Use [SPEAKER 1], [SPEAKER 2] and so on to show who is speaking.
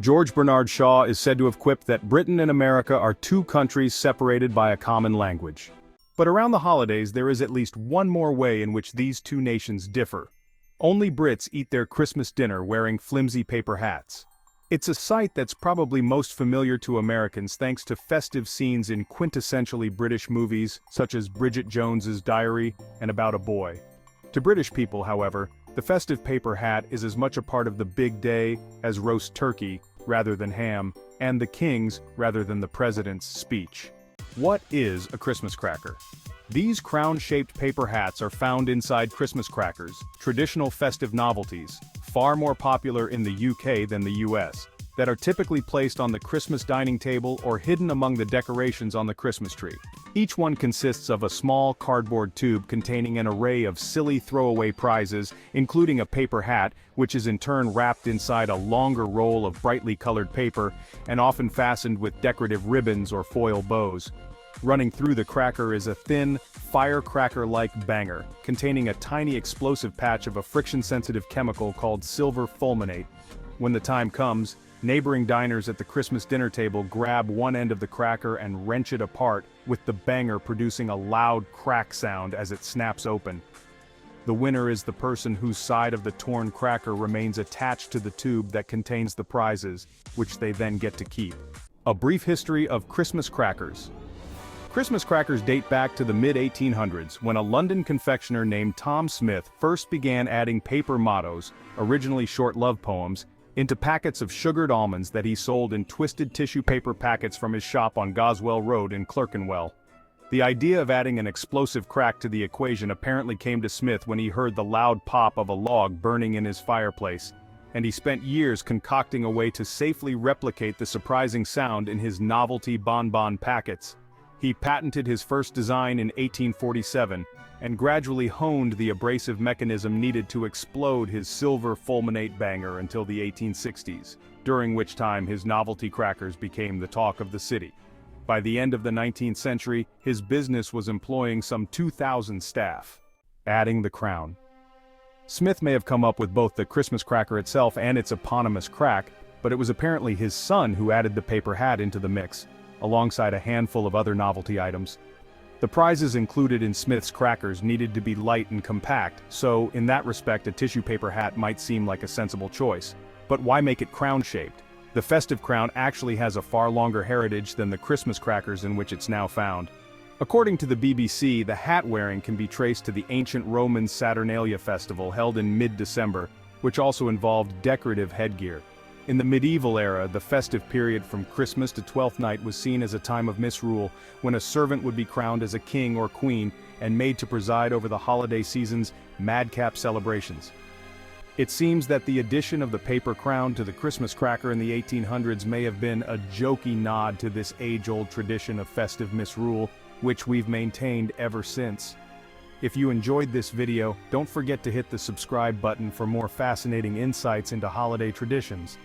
[SPEAKER 1] George Bernard Shaw is said to have quipped that Britain and America are two countries separated by a common language. But around the holidays there is at least one more way in which these two nations differ. Only Brits eat their Christmas dinner wearing flimsy paper hats. It's a sight that's probably most familiar to Americans thanks to festive scenes in quintessentially British movies such as Bridget Jones's Diary and About a Boy. To British people, however, the festive paper hat is as much a part of the big day as roast turkey rather than ham, and the king's rather than the president's speech. What is a Christmas cracker? These crown-shaped paper hats are found inside Christmas crackers, traditional festive novelties, far more popular in the UK than the US, that are typically placed on the Christmas dining table or hidden among the decorations on the Christmas tree. Each one consists of a small cardboard tube containing an array of silly throwaway prizes, including a paper hat, which is in turn wrapped inside a longer roll of brightly colored paper, and often fastened with decorative ribbons or foil bows. Running through the cracker is a thin, firecracker-like banger, containing a tiny explosive patch of a friction-sensitive chemical called silver fulminate. When the time comes, neighboring diners at the Christmas dinner table grab one end of the cracker and wrench it apart, with the banger producing a loud crack sound as it snaps open. The winner is the person whose side of the torn cracker remains attached to the tube that contains the prizes, which they then get to keep. A brief history of Christmas crackers. Christmas crackers date back to the mid-1800s, when a London confectioner named Tom Smith first began adding paper mottos, originally short love poems, into packets of sugared almonds that he sold in twisted tissue paper packets from his shop on Goswell Road in Clerkenwell. The idea of adding an explosive crack to the equation apparently came to Smith when he heard the loud pop of a log burning in his fireplace, and he spent years concocting a way to safely replicate the surprising sound in his novelty bonbon packets. He patented his first design in 1847, and gradually honed the abrasive mechanism needed to explode his silver fulminate banger until the 1860s, during which time his novelty crackers became the talk of the city. By the end of the 19th century, his business was employing some 2,000 staff. Adding the crown. Smith may have come up with both the Christmas cracker itself and its eponymous crack, but it was apparently his son who added the paper hat into the mix, alongside a handful of other novelty items. The prizes included in Smith's crackers needed to be light and compact, so in that respect a tissue paper hat might seem like a sensible choice. But why make it crown-shaped? The festive crown actually has a far longer heritage than the Christmas crackers in which it's now found. According to the BBC, the hat wearing can be traced to the ancient Roman Saturnalia festival held in mid-December, which also involved decorative headgear. In the medieval era, the festive period from Christmas to Twelfth Night was seen as a time of misrule, when a servant would be crowned as a king or queen and made to preside over the holiday season's madcap celebrations. It seems that the addition of the paper crown to the Christmas cracker in the 1800s may have been a jokey nod to this age-old tradition of festive misrule, which we've maintained ever since. If you enjoyed this video, don't forget to hit the subscribe button for more fascinating insights into holiday traditions.